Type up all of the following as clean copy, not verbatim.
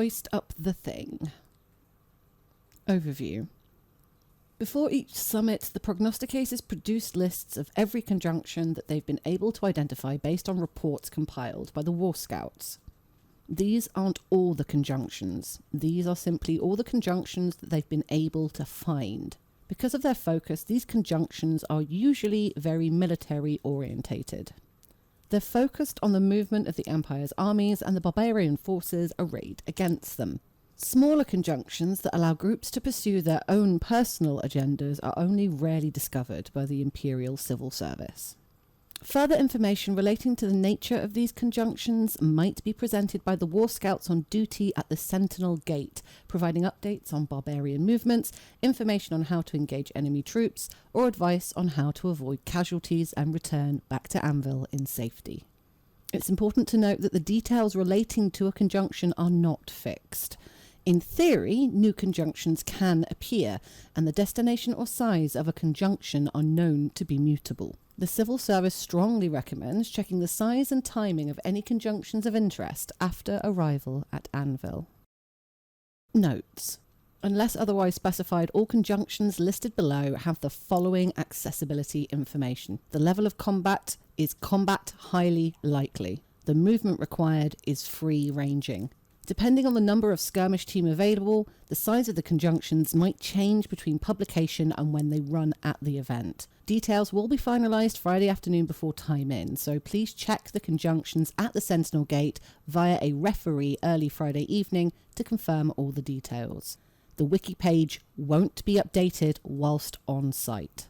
hoist up the thing. Overview. Before each summit, the prognosticators produced lists of every conjunction that they've been able to identify based on reports compiled by the War Scouts. These aren't all the conjunctions. These are simply all the conjunctions that they've been able to find. Because of their focus, these conjunctions are usually very military orientated. They're focused on the movement of the Empire's armies and the barbarian forces arrayed against them. Smaller conjunctions that allow groups to pursue their own personal agendas are only rarely discovered by the Imperial Civil Service. Further information relating to the nature of these conjunctions might be presented by the War Scouts on duty at the Sentinel Gate, providing updates on barbarian movements, information on how to engage enemy troops, or advice on how to avoid casualties and return back to Anvil in safety. It's important to note that the details relating to a conjunction are not fixed. In theory, new conjunctions can appear, and the destination or size of a conjunction are known to be mutable. The Civil Service strongly recommends checking the size and timing of any conjunctions of interest after arrival at Anvil. Notes. Unless otherwise specified, all conjunctions listed below have the following accessibility information. The level of combat is combat highly likely. The movement required is free ranging. Depending on the number of skirmish team available, the size of the conjunctions might change between publication and when they run at the event. Details will be finalised Friday afternoon before time in, so please check the conjunctions at the Sentinel Gate via a referee early Friday evening to confirm all the details. The wiki page won't be updated whilst on site.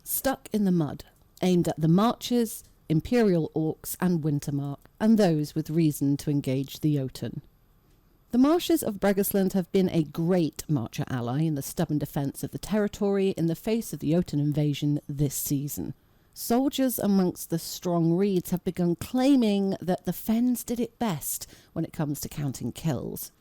Stuck in the Mud, aimed at the Marchers, Imperial Orcs and Wintermark, and those with reason to engage the Jotun. The marshes of Bregasland have been a great Marcher ally in the stubborn defence of the territory in the face of the Jotun invasion this season. Soldiers amongst the strong reeds have begun claiming that the Fens did it best when it comes to counting kills.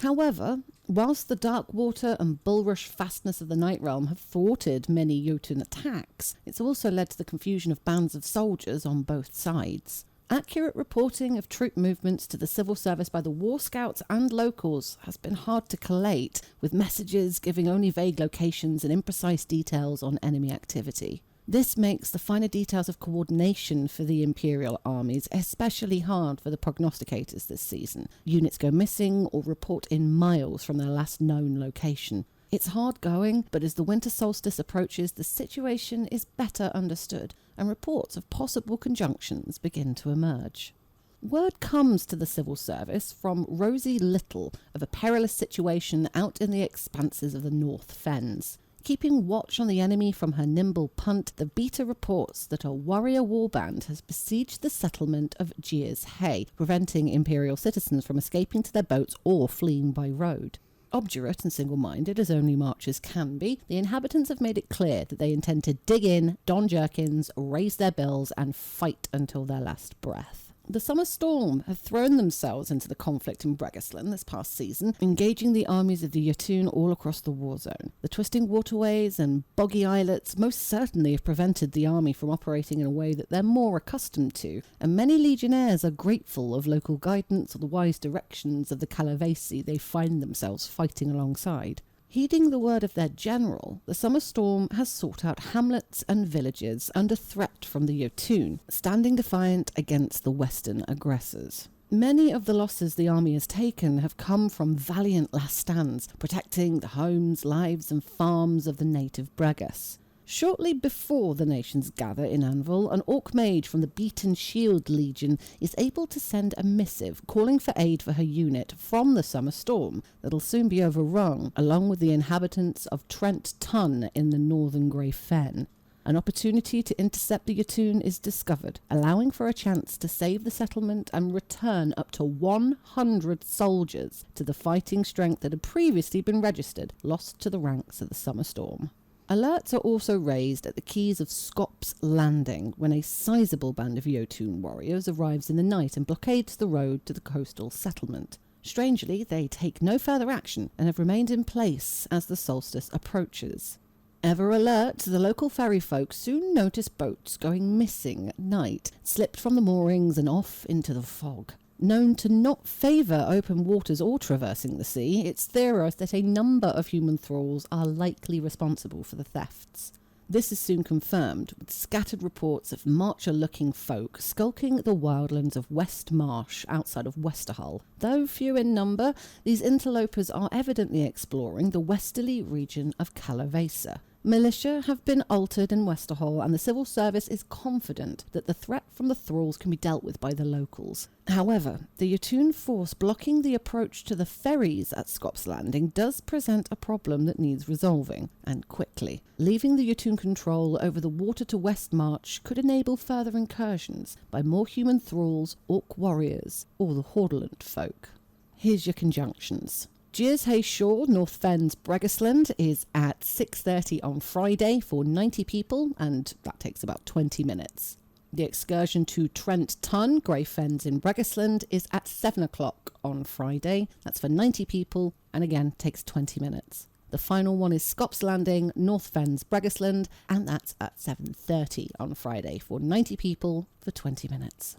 However, whilst the dark water and bulrush fastness of the Night Realm have thwarted many Jotun attacks, it's also led to the confusion of bands of soldiers on both sides. Accurate reporting of troop movements to the Civil Service by the War Scouts and locals has been hard to collate, with messages giving only vague locations and imprecise details on enemy activity. This makes the finer details of coordination for the Imperial armies especially hard for the prognosticators this season. Units go missing or report in miles from their last known location. It's hard going, but as the winter solstice approaches, the situation is better understood, and reports of possible conjunctions begin to emerge. Word comes to the Civil Service from Rosie Little of a perilous situation out in the expanses of the North Fens. Keeping watch on the enemy from her nimble punt, the Beta reports that a warrior warband has besieged the settlement of Gears Hay, preventing Imperial citizens from escaping to their boats or fleeing by road. Obdurate and single-minded as only marchers can be, the inhabitants have made it clear that they intend to dig in, don jerkins, raise their bills, and fight until their last breath. The Summer Storm have thrown themselves into the conflict in Bregasland this past season, engaging the armies of the Jotun all across the war zone. The twisting waterways and boggy islets most certainly have prevented the army from operating in a way that they're more accustomed to, and many legionnaires are grateful of local guidance or the wise directions of the Calavesi they find themselves fighting alongside. Heeding the word of their general, the Summer Storm has sought out hamlets and villages under threat from the Jotun, standing defiant against the western aggressors. Many of the losses the army has taken have come from valiant last stands, protecting the homes, lives and farms of the native Bregas. Shortly before the nations gather in Anvil, an Orc mage from the Beaten Shield Legion is able to send a missive calling for aid for her unit from the Summer Storm that'll soon be overrun, along with the inhabitants of Trent Tun in the northern Grey Fen. An opportunity to intercept the Jotun is discovered, allowing for a chance to save the settlement and return up to 100 soldiers to the fighting strength that had previously been registered, lost to the ranks of the Summer Storm. Alerts are also raised at the quays of Scops Landing when a sizable band of Jotun warriors arrives in the night and blockades the road to the coastal settlement. Strangely, they take no further action and have remained in place as the solstice approaches. Ever alert, the local ferry folk soon notice boats going missing at night, slipped from the moorings and off into the fog. Known to not favour open waters or traversing the sea, it's theorised that a number of human thralls are likely responsible for the thefts. This is soon confirmed, with scattered reports of Marcher-looking folk skulking the wildlands of West Marsh outside of Westerhull. Though few in number, these interlopers are evidently exploring the westerly region of Calavesa. Militia have been altered in Westerhull, and the civil service is confident that the threat from the thralls can be dealt with by the locals. However, the Yotun force blocking the approach to the ferries at Scops Landing does present a problem that needs resolving, and quickly. Leaving the Yotun control over the water to West March could enable further incursions by more human thralls, orc warriors, or the Hordaland folk. Here's your conjunctions. Gearshay Shore, North Fens, Bregasland is at 6:30 on Friday for 90 people, and that takes about 20 minutes. The excursion to Trent Tun, Grey Fens in Bregasland is at 7 o'clock on Friday. That's for 90 people, and again takes 20 minutes. The final one is Scops Landing, North Fens, Bregasland, and that's at 7:30 on Friday for 90 people for 20 minutes.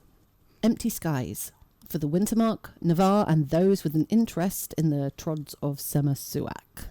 Empty Skies. For the Wintermark, Navarre, and those with an interest in the trods of Semersuak.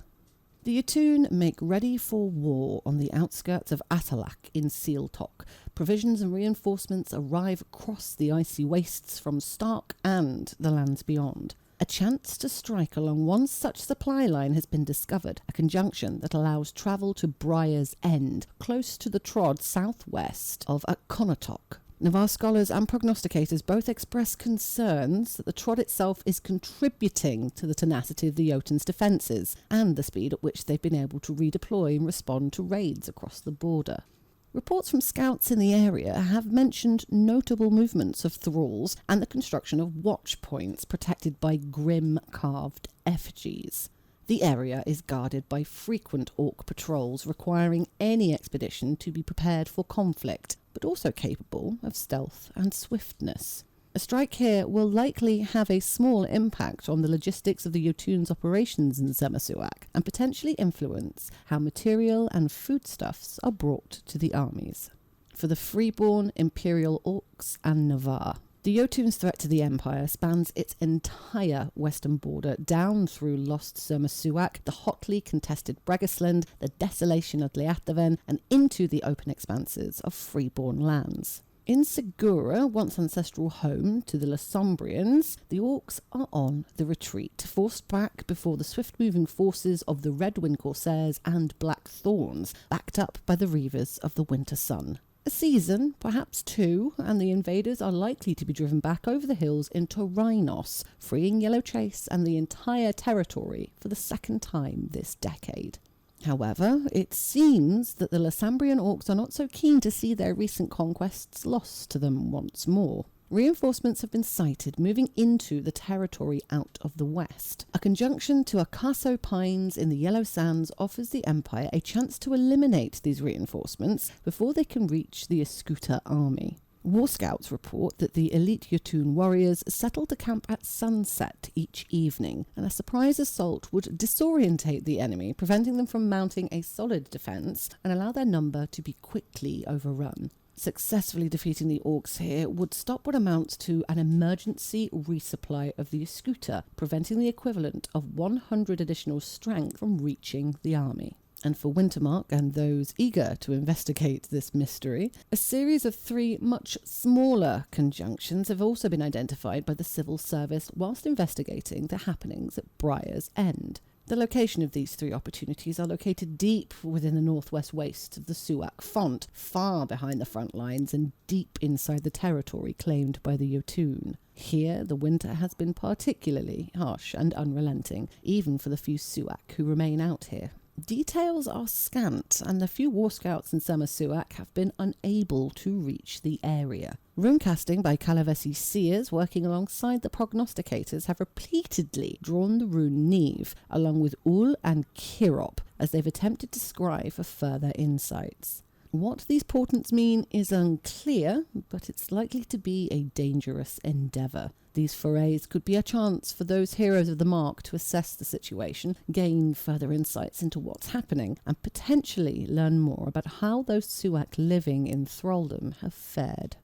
The Yotun make ready for war on the outskirts of Atalak in Sealtok. Provisions and reinforcements arrive across the icy wastes from Stark and the lands beyond. A chance to strike along one such supply line has been discovered, a conjunction that allows travel to Briar's End, close to the trod southwest of Conotok. Navarre scholars and prognosticators both express concerns that the trod itself is contributing to the tenacity of the Jotun's defences and the speed at which they've been able to redeploy and respond to raids across the border. Reports from scouts in the area have mentioned notable movements of thralls and the construction of watch points protected by grim carved effigies. The area is guarded by frequent orc patrols, requiring any expedition to be prepared for conflict, but also capable of stealth and swiftness. A strike here will likely have a small impact on the logistics of the Jotun's operations in Semersuak, and potentially influence how material and foodstuffs are brought to the armies. For the freeborn Imperial Orcs and Navarre, the Jotun's threat to the Empire spans its entire western border down through lost Semersuak, the hotly contested Bregasland, the desolation of Leathaven, and into the open expanses of freeborn lands. In Segura, once ancestral home to the Lasombrians, the Orcs are on the retreat, forced back before the swift-moving forces of the Redwind Corsairs and Black Thorns, backed up by the Reavers of the Winter Sun. A season, perhaps two, and the invaders are likely to be driven back over the hills into Rhinos, freeing Yellow Chase and the entire territory for the second time this decade. However, it seems that the Lasombrian Orcs are not so keen to see their recent conquests lost to them once more. Reinforcements have been sighted moving into the territory out of the west. A conjunction to Acaso Pines in the Yellow Sands offers the Empire a chance to eliminate these reinforcements before they can reach the Escuta army. War Scouts report that the elite Yotun warriors settle to camp at sunset each evening, and a surprise assault would disorientate the enemy, preventing them from mounting a solid defence and allow their number to be quickly overrun. Successfully defeating the Orcs here would stop what amounts to an emergency resupply of the Escuta, preventing the equivalent of 100 additional strength from reaching the army. And for Wintermark and those eager to investigate this mystery, a series of 3 much smaller conjunctions have also been identified by the civil service whilst investigating the happenings at Briar's End. The location of these 3 opportunities are located deep within the northwest wastes of the Suak Font, far behind the front lines and deep inside the territory claimed by the Jotun. Here, the winter has been particularly harsh and unrelenting, even for the few Suak who remain out here. Details are scant, and the few war scouts in Semersuak have been unable to reach the area. Runecasting by Calavesi seers working alongside the prognosticators have repeatedly drawn the rune Neve, along with Ul and Kirop, as they've attempted to scry for further insights. What these portents mean is unclear, but it's likely to be a dangerous endeavour. These forays could be a chance for those heroes of the Mark to assess the situation, gain further insights into what's happening, and potentially learn more about how those Suak living in thraldom have fared.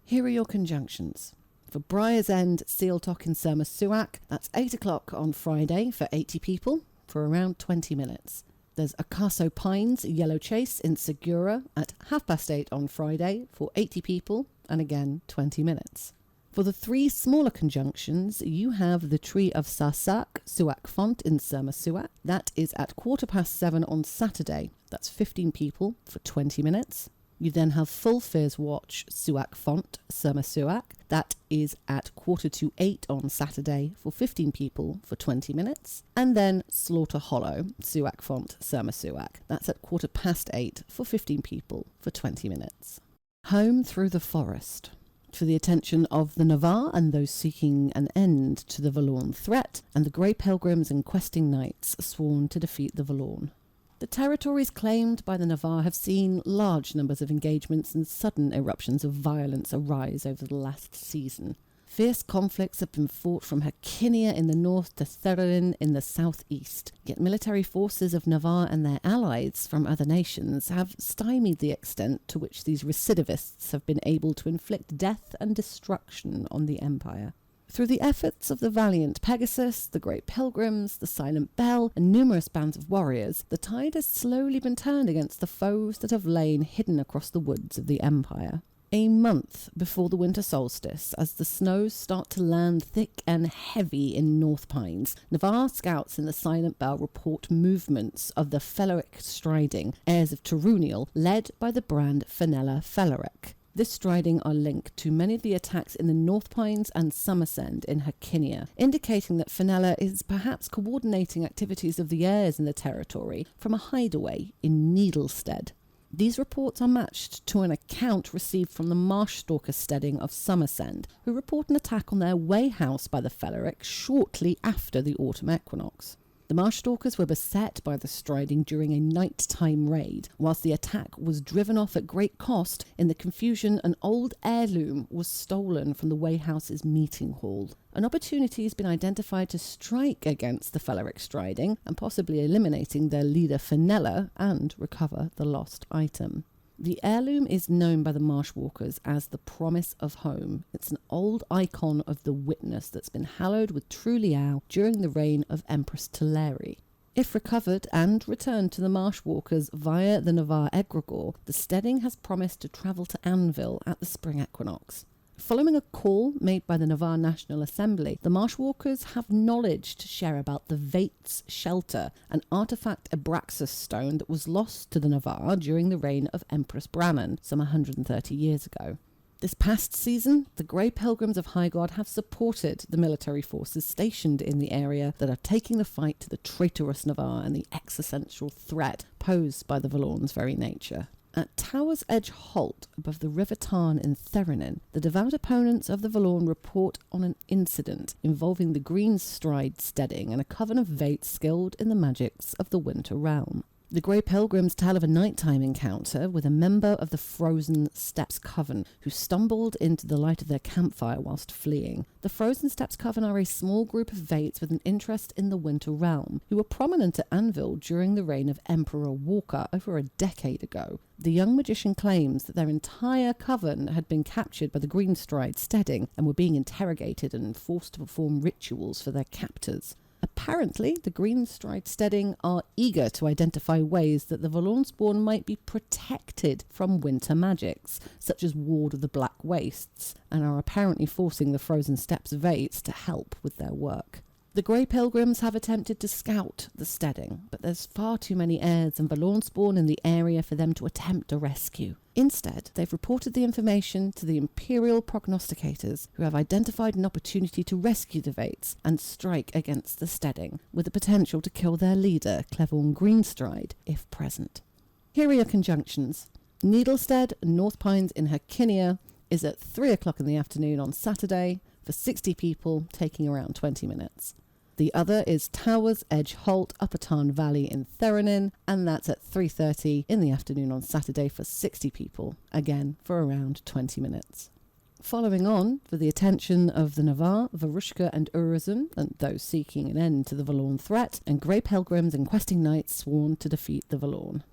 Here are your conjunctions. For Briar's End, Sealtock in Sermasuak, that's 8 o'clock on Friday for 80 people for around 20 minutes. There's Acaso Pines, Yellow Chase in Segura at 8:30 on Friday for 80 people and again 20 minutes. For the 3 smaller conjunctions, you have the Tree of Sarsak, Suak Font in Sermasuak. That is at 7:15 on Saturday. That's 15 people for 20 minutes. You then have Full Fears Watch, Suak Font, Sermasuak. That is at 7:45 on Saturday for 15 people for 20 minutes. And then Slaughter Hollow, Suak Font, Sermasuak. That's at 8:15 for 15 people for 20 minutes. Home Through the Forest. For the attention of the Navarre and those seeking an end to the Valorn threat, and the Grey Pilgrims and questing knights sworn to defeat the Valorn. The territories claimed by the Navarre have seen large numbers of engagements and sudden eruptions of violence arise over the last season. Fierce conflicts have been fought from Hercynia in the north to Therin in the southeast, yet military forces of Navarre and their allies from other nations have stymied the extent to which these recidivists have been able to inflict death and destruction on the Empire. Through the efforts of the valiant Pegasus, the Great Pilgrims, the Silent Bell, and numerous bands of warriors, the tide has slowly been turned against the foes that have lain hidden across the woods of the Empire. A month before the winter solstice, as the snows start to land thick and heavy in North Pines, Navarre scouts in the Silent Bell report movements of the Feleric striding, heirs of Turunial, led by the brand Fenella Feleric. This striding are linked to many of the attacks in the North Pines and Summersend in Hercynia, indicating that Fenella is perhaps coordinating activities of the heirs in the territory from a hideaway in Needlestead. These reports are matched to an account received from the Marshstalker steading of Summersend, who report an attack on their way house by the Feleric shortly after the autumn equinox. The Marshstalkers were beset by the striding during a nighttime raid. Whilst the attack was driven off at great cost, in the confusion an old heirloom was stolen from the Wayhouse's meeting hall. An opportunity has been identified to strike against the Feleric striding and possibly eliminating their leader Fenella and recover the lost item. The heirloom is known by the Marshwalkers as the Promise of Home. It's an old icon of the witness that's been hallowed with true liao during the reign of Empress Teleri. If recovered and returned to the Marshwalkers via the Navarre egregore, the steading has promised to travel to Anvil at the spring equinox. Following a call made by the Navarre National Assembly, the Marshwalkers have knowledge to share about the Vates Shelter, an artifact Abraxas stone that was lost to the Navarre during the reign of Empress Brannan some 130 years ago. This past season, the Grey Pilgrims of Highgard have supported the military forces stationed in the area that are taking the fight to the traitorous Navarre and the existential threat posed by the Valorn's very nature. At Tower's Edge Halt, above the River Tarn in Theranin, the devout opponents of the Valorn report on an incident involving the Green Stride steading and a coven of Vates skilled in the magics of the Winter Realm. The Grey Pilgrims tell of a nighttime encounter with a member of the Frozen Steps Coven who stumbled into the light of their campfire whilst fleeing. The Frozen Steps Coven are a small group of Vates with an interest in the Winter Realm, who were prominent at Anvil during the reign of Emperor Walker over a decade ago. The young magician claims that their entire coven had been captured by the Greenstride steading and were being interrogated and forced to perform rituals for their captors. Apparently, the Greenstride steading are eager to identify ways that the Valornspawn might be protected from winter magics, such as Ward of the Black Wastes, and are apparently forcing the Frozen Steps Vates to help with their work. The Grey Pilgrims have attempted to scout the steading, but there's far too many heirs and Valornspawn in the area for them to attempt a rescue. Instead, they've reported the information to the Imperial Prognosticators, who have identified an opportunity to rescue the Vates and strike against the steading, with the potential to kill their leader, Clevorn Greenstride, if present. Here are your conjunctions. Needlestead, North Pines in Hercynia, is at 3 o'clock in the afternoon on Saturday, for 60 people, taking around 20 minutes. The other is Tower's Edge Halt, Upper Tarn Valley in Theranin, and that's at 3:30 in the afternoon on Saturday for 60 people, again for around 20 minutes. Following on, for the attention of the Navarre, Varushka and Urizen, and those seeking an end to the Valorn threat, and Grey Pilgrims and questing knights sworn to defeat the Valorn.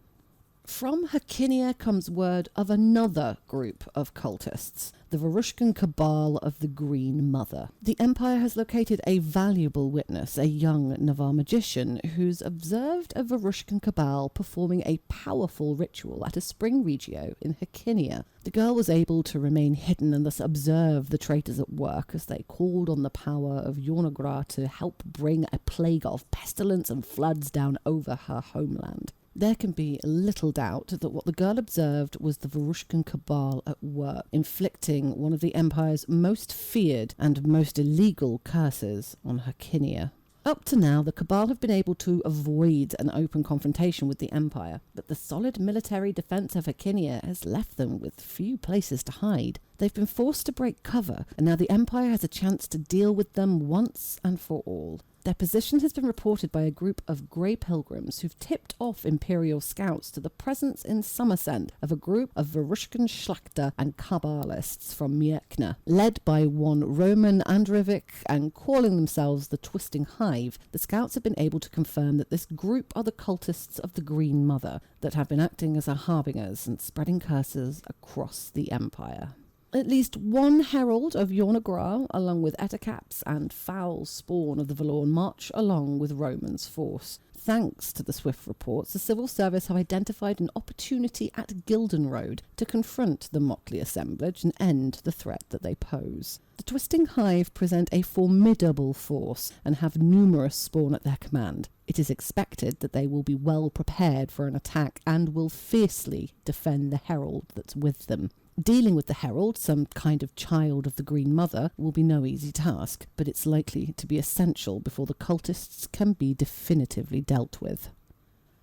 From Hakinia comes word of another group of cultists, the Varushkan Cabal of the Green Mother. The Empire has located a valuable witness, a young Navar magician, who's observed a Varushkan Cabal performing a powerful ritual at a spring regio in Hakinia. The girl was able to remain hidden and thus observe the traitors at work as they called on the power of Yornagra to help bring a plague of pestilence and floods down over her homeland. There can be little doubt that what the girl observed was the Varushkan Cabal at work, inflicting one of the Empire's most feared and most illegal curses on Hakinia. Up to now, the Cabal have been able to avoid an open confrontation with the Empire, but the solid military defence of Hakinia has left them with few places to hide. They've been forced to break cover, and now the Empire has a chance to deal with them once and for all. Their position has been reported by a group of Grey Pilgrims who've tipped off Imperial scouts to the presence in Summersend of a group of Varushkan Shlachta and Kabbalists from Myekna, led by one Roman Andrevic and calling themselves the Twisting Hive. The scouts have been able to confirm that this group are the cultists of the Green Mother that have been acting as our harbingers and spreading curses across the Empire. At least one herald of Yornagra, along with Etacaps and foul spawn of the Valorn, march along with Roman's force. Thanks to the swift reports, the civil service have identified an opportunity at Gilden Road to confront the motley assemblage and end the threat that they pose. The Twisting Hive present a formidable force and have numerous spawn at their command. It is expected that they will be well prepared for an attack and will fiercely defend the herald that's with them. Dealing with the herald, some kind of child of the Green Mother, will be no easy task, but it's likely to be essential before the cultists can be definitively dealt with.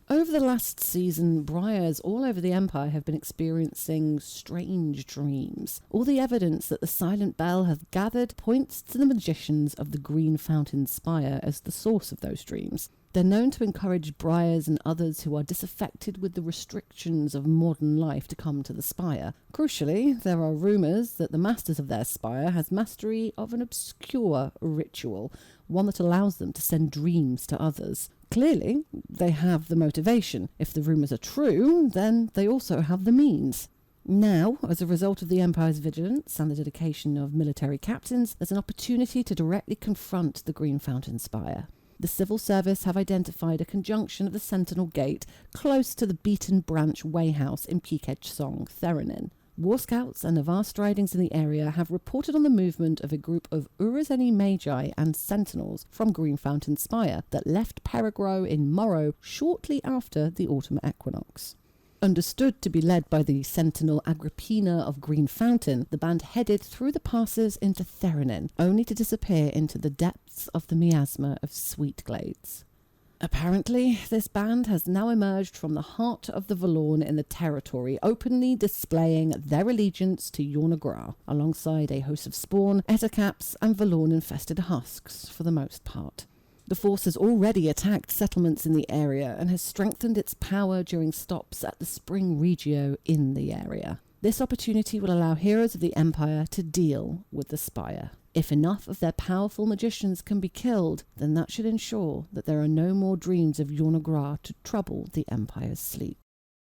Over the last season, Briars all over the Empire have been experiencing strange dreams. All the evidence that the Silent Bell have gathered points to the magicians of the Green Fountain Spire as the source of those dreams. They're known to encourage Briars and others who are disaffected with the restrictions of modern life to come to the Spire. Crucially, there are rumours that the masters of their Spire has mastery of an obscure ritual, one that allows them to send dreams to others. Clearly, they have the motivation. If the rumours are true, then they also have the means. Now, as a result of the Empire's vigilance and the dedication of military captains, there's an opportunity to directly confront the Green Fountain Spire. The civil service have identified a conjunction of the Sentinel Gate close to the Beaten Branch Wayhouse in Peakedge Song, Theranin. War scouts and Navar stridings in the area have reported on the movement of a group of Urazeni Magi and Sentinels from Green Fountain Spire that left Perigro in Morrow shortly after the autumn equinox. Understood to be led by the Sentinel Agrippina of Green Fountain, the band headed through the passes into Theranin, only to disappear into the depths of the miasma of Sweetglades. Apparently, this band has now emerged from the heart of the Valorn in the territory, openly displaying their allegiance to Yornagra, alongside a host of spawn, Etacaps, and Valorn-infested husks for the most part. The force has already attacked settlements in the area and has strengthened its power during stops at the Spring Regio in the area. This opportunity will allow heroes of the Empire to deal with the Spire. If enough of their powerful magicians can be killed, then that should ensure that there are no more dreams of Yornagra to trouble the Empire's sleep.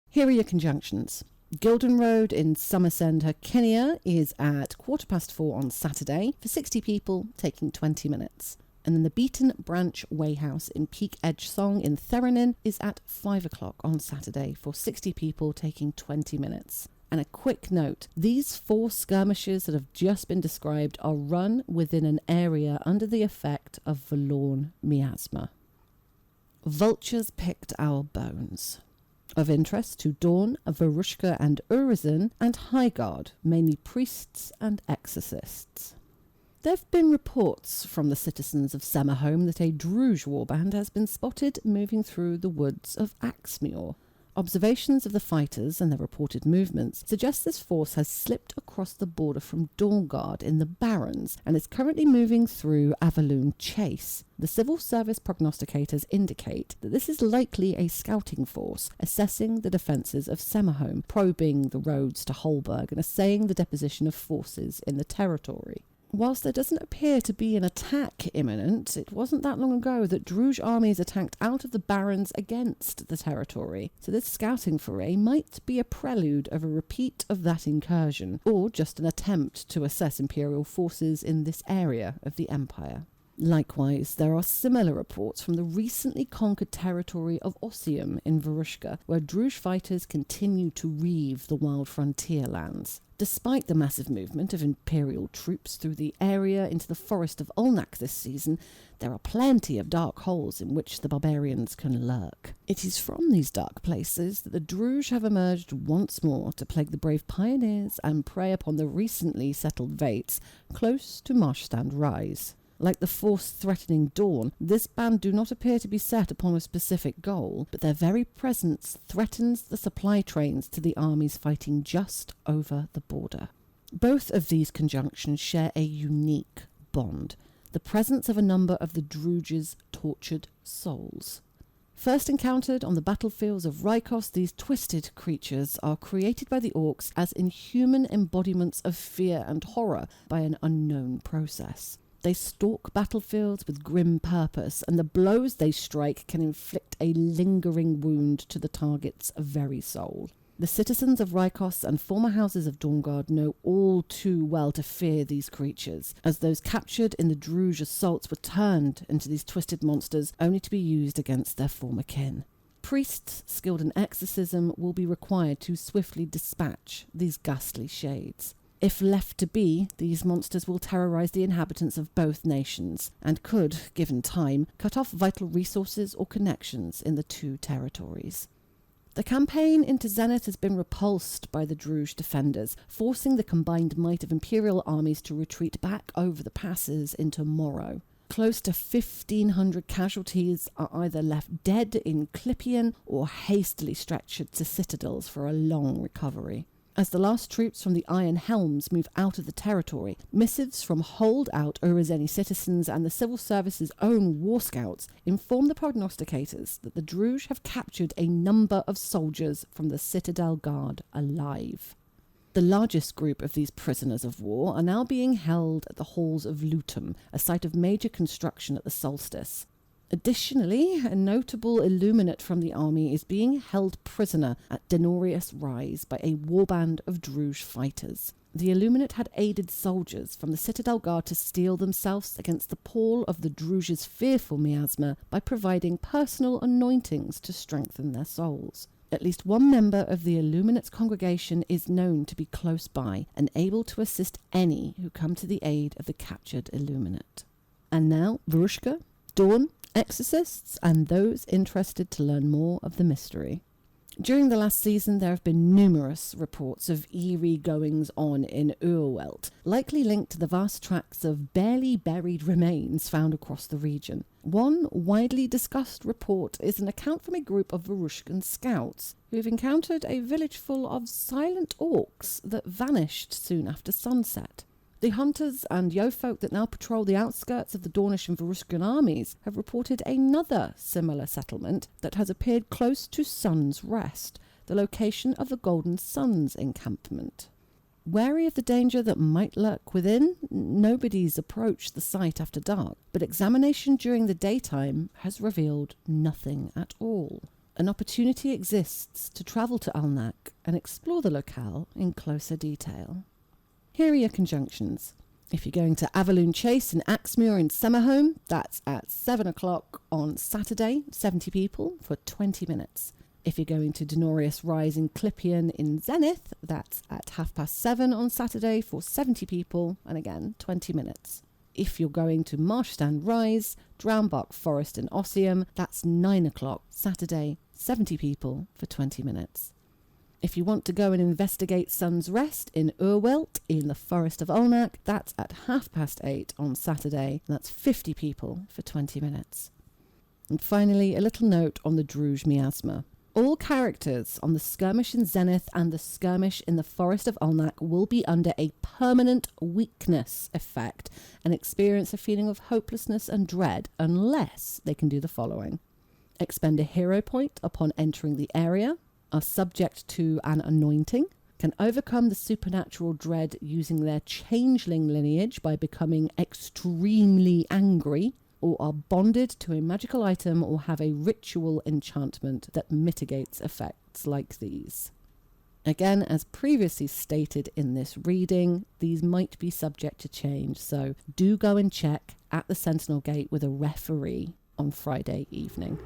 Here are your conjunctions. Gilden Road in Summersend, Hakinia is at 4:15 on Saturday for 60 people, taking 20 minutes. And then the Beaten Branch Wayhouse in Peakedge Song in Theranin is at 5 o'clock on Saturday for 60 people, taking 20 minutes. And a quick note, these 4 skirmishes that have just been described are run within an area under the effect of Valorn miasma. Vultures picked our bones. Of interest to Dawn, Varushka and Urizen, and Highguard, mainly priests and exorcists. There have been reports from the citizens of Summerhome that a Druge warband has been spotted moving through the woods of Axmuir. Observations of the fighters and their reported movements suggest this force has slipped across the border from Dawnguard in the Barrens and is currently moving through Avaloon Chase. The civil service prognosticators indicate that this is likely a scouting force, assessing the defences of Summerhome, probing the roads to Holberg and assaying the deposition of forces in the territory. Whilst there doesn't appear to be an attack imminent, it wasn't that long ago that Druj armies attacked out of the barrens against the territory, so this scouting foray might be a prelude of a repeat of that incursion, or just an attempt to assess Imperial forces in this area of the Empire. Likewise, there are similar reports from the recently conquered territory of Ossium in Varushka, where Druj fighters continue to reave the wild frontier lands. Despite the massive movement of Imperial troops through the area into the forest of Olnak this season, there are plenty of dark holes in which the barbarians can lurk. It is from these dark places that the Druj have emerged once more to plague the brave pioneers and prey upon the recently settled Vates close to Marshstand Rise. Like the force-threatening Dawn, this band do not appear to be set upon a specific goal, but their very presence threatens the supply trains to the armies fighting just over the border. Both of these conjunctions share a unique bond, the presence of a number of the Druj's tortured souls. First encountered on the battlefields of Rykos, these twisted creatures are created by the Orcs as inhuman embodiments of fear and horror by an unknown process. They stalk battlefields with grim purpose, and the blows they strike can inflict a lingering wound to the target's very soul. The citizens of Rykos and former houses of Dawnguard know all too well to fear these creatures, as those captured in the Druj assaults were turned into these twisted monsters only to be used against their former kin. Priests skilled in exorcism will be required to swiftly dispatch these ghastly shades. If left to be, these monsters will terrorize the inhabitants of both nations, and could, given time, cut off vital resources or connections in the two territories. The campaign into Zenith has been repulsed by the Druj defenders, forcing the combined might of Imperial armies to retreat back over the passes into Morrow. Close to 1,500 casualties are either left dead in Clipian or hastily stretchered to citadels for a long recovery. As the last troops from the Iron Helms move out of the territory, missives from holdout Urizeni citizens and the Civil Service's own War Scouts inform the prognosticators that the Druj have captured a number of soldiers from the Citadel Guard alive. The largest group of these prisoners of war are now being held at the halls of Lutum, a site of major construction at the Solstice. Additionally, a notable Illuminate from the army is being held prisoner at Denorius Rise by a warband of Druj fighters. The Illuminate had aided soldiers from the Citadel Guard to steel themselves against the pall of the Druj's fearful miasma by providing personal anointings to strengthen their souls. At least one member of the Illuminate's congregation is known to be close by and able to assist any who come to the aid of the captured Illuminate. And now, Varushka, Dawn, exorcists, and those interested to learn more of the mystery. During the last season, there have been numerous reports of eerie goings-on in Urwelt, likely linked to the vast tracts of barely buried remains found across the region. One widely discussed report is an account from a group of Varushkan scouts who have encountered a village full of silent orcs that vanished soon after sunset. The hunters and Yo-folk that now patrol the outskirts of the Dornish and Varushkan armies have reported another similar settlement that has appeared close to Sun's Rest, the location of the Golden Sun's encampment. Wary of the danger that might lurk within, nobody's approached the site after dark, but examination during the daytime has revealed nothing at all. An opportunity exists to travel to Alnak and explore the locale in closer detail. Here are your conjunctions. If you're going to Avaloon Chase in Axmuir in Summerhome, that's at 7 o'clock on Saturday, 70 people for 20 minutes. If you're going to Denorius Rise in Clipian in Zenith, that's at 7:30 on Saturday for 70 people, and again, 20 minutes. If you're going to Marshstand Rise, Drownbark Forest in Ossium, that's 9 o'clock Saturday, 70 people for 20 minutes. If you want to go and investigate Sun's Rest in Urwelt in the Forest of Olnak, that's at 8:30 on Saturday, and that's 50 people for 20 minutes. And finally, a little note on the Druj miasma. All characters on the skirmish in Zenith and the skirmish in the Forest of Olnak will be under a permanent weakness effect and experience a feeling of hopelessness and dread unless they can do the following: expend a hero point upon entering the area, are subject to an anointing, can overcome the supernatural dread using their changeling lineage by becoming extremely angry, or are bonded to a magical item or have a ritual enchantment that mitigates effects like these. Again, as previously stated in this reading, these might be subject to change, so do go and check at the Sentinel Gate with a referee on Friday evening.